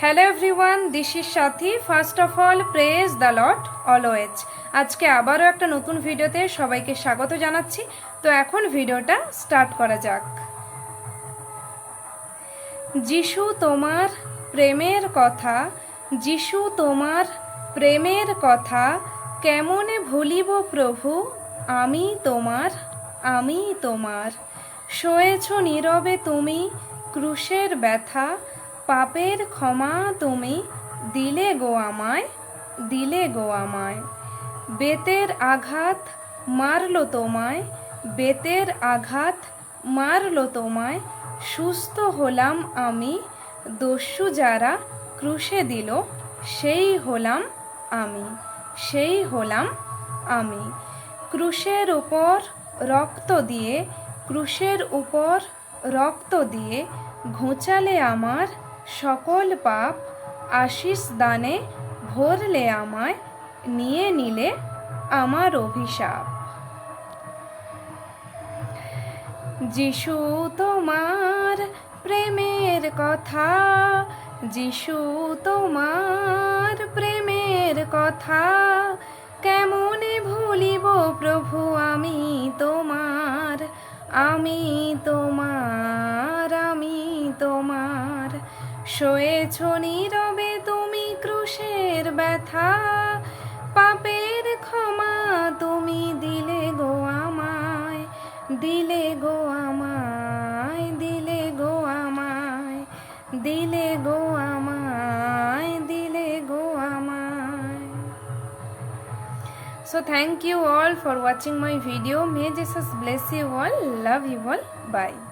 Hello everyone, this is Sathi. First of all praise the lord always. আজকে আবারও একটা নতুন ভিডিওতে সবাইকে স্বাগত জানাচ্ছি। তো এখন ভিডিওটা স্টার্ট করা যাক। যিশু তোমার প্রেমের কথা, যিশু তোমার প্রেমের কথা কেমনে ভুলিব প্রভু, আমি তোমার সয়েছ নীরবে তুমি ক্রুশের ব্যথা, পাপের ক্ষমা তুমি দিলে গো আমায়। বেতের আঘাত মারলো তোমায়, বেতের আঘাত মারলো তোমায়, সুস্থ হলাম আমি। দস্যু যারা ক্রুশে দিল, সেই হলাম আমি। ক্রুশের উপর রক্ত দিয়ে, ক্রুশের উপর রক্ত দিয়ে ঘোচালে আমার সকল পাপ, আশিস দানে ভরলে আমায়, নিয়ে নিলে আমার অভিশাপ। যিশু তোমার প্রেমের কথা, যিশু তোমার প্রেমের কথা কেমনে ভুলিব প্রভু, আমি তোমার সয়েছ নীরবে তুমি ক্রুশের ব্যথা, পাপের ক্ষমা তুমি দিলে গো আমায়, দিলে গো আমায়, দিলে গো আমায়, দিলে গো আমায়, দিলে গো আমায়। So thank you all for watching my video. May Jesus bless you all. Love you all. Bye.